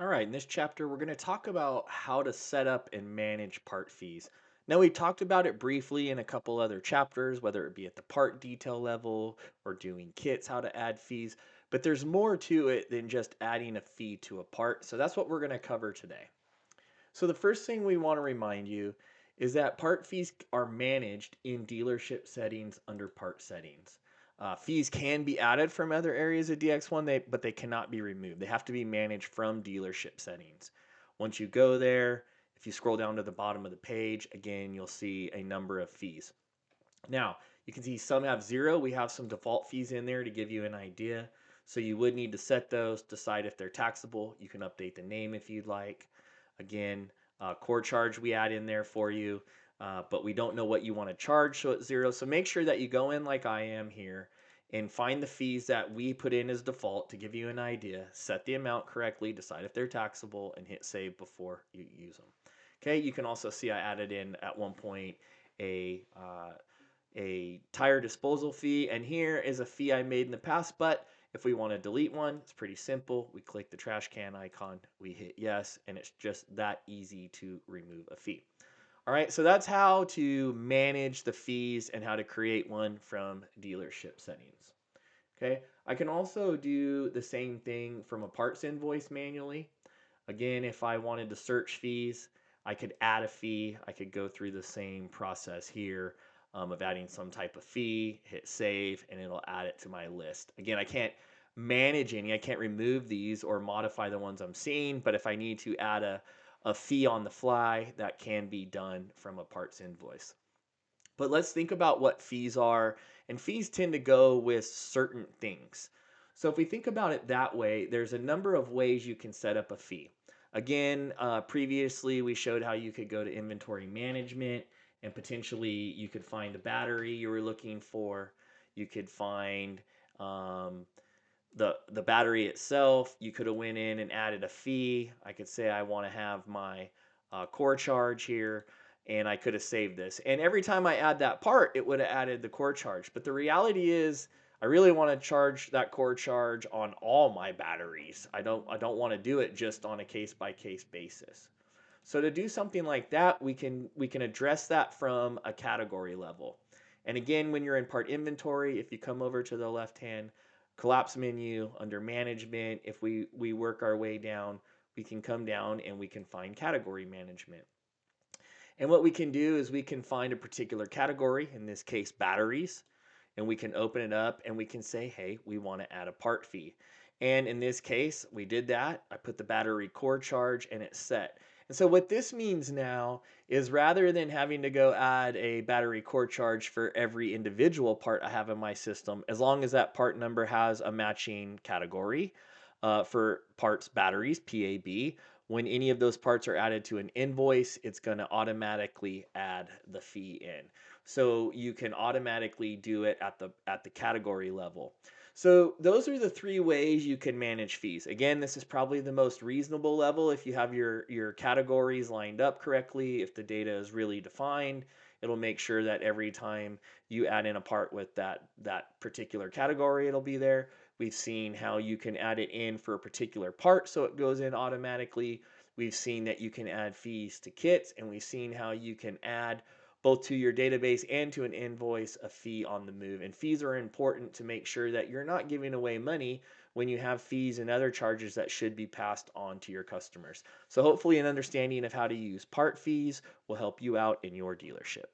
All right, in this chapter, we're going to talk about how to set up and manage part fees. Now, we talked about it briefly in a couple other chapters, whether it be at the part detail level or doing kits, how to add fees, but there's more to it than just adding a fee to a part. So that's what we're going to cover today. So, the first thing we want to remind you is that part fees are managed in dealership settings under part settings. Fees can be added from other areas of DX1, but they cannot be removed. They have to be managed from dealership settings. Once you go there, if you scroll down to the bottom of the page, again, you'll see a number of fees. Now, you can see some have zero. We have some default fees in there to give you an idea. So you would need to set those, decide if they're taxable. You can update the name if you'd like. Again, core charge we add in there for you, but we don't know what you want to charge, so it's zero. So make sure that you go in like I am here and find the fees that we put in as default to give you an idea, set the amount correctly, decide if they're taxable, and hit save before you use them. Okay, you can also see I added in at one point a a tire disposal fee, and here is a fee I made in the past, but if we want to delete one, it's pretty simple. We click the trash can icon, we hit yes, and it's just that easy to remove a fee. All right, so that's how to manage the fees and how to create one from dealership settings. Okay, I can also do the same thing from a parts invoice manually. Again, if I wanted to search fees, I could add a fee. I could go through the same process here of adding some type of fee, hit save, and it'll add it to my list. Again, I can't manage any, I can't remove these or modify the ones I'm seeing, but if I need to add a fee on the fly, that can be done from a parts invoice. But let's think about what fees are, and fees tend to go with certain things. So if we think about it that way, there's a number of ways you can set up a fee. Again, previously we showed how you could go to inventory management and potentially you could find the battery you were looking for. You could find the battery itself. You could have went in and added a fee. I could say I want to have my core charge here, and I could have saved this. And every time I add that part, it would have added the core charge. But the reality is, I really want to charge that core charge on all my batteries. I don't want to do it just on a case by case basis. So to do something like that, we can address that from a category level. And again, when you're in part inventory, if you come over to the left hand collapse menu under management, if we work our way down, we can come down and we can find category management. And what we can do is we can find a particular category, in this case batteries, and we can open it up and we can say, hey, we want to add a part fee. And in this case, we did that. I put the battery core charge and it's set. And so what this means now is rather than having to go add a battery core charge for every individual part I have in my system, as long as that part number has a matching category for parts batteries, PAB, when any of those parts are added to an invoice, it's going to automatically add the fee in. So you can automatically do it at the category level. So those are the three ways you can manage fees. Again, this is probably the most reasonable level if you have your categories lined up correctly, if the data is really defined. It'll make sure that every time you add in a part with that particular category, it'll be there. We've seen how you can add it in for a particular part so it goes in automatically. We've seen that you can add fees to kits, and we've seen how you can add both to your database and to an invoice a fee on the move. And fees are important to make sure that you're not giving away money when you have fees and other charges that should be passed on to your customers. So hopefully an understanding of how to use part fees will help you out in your dealership.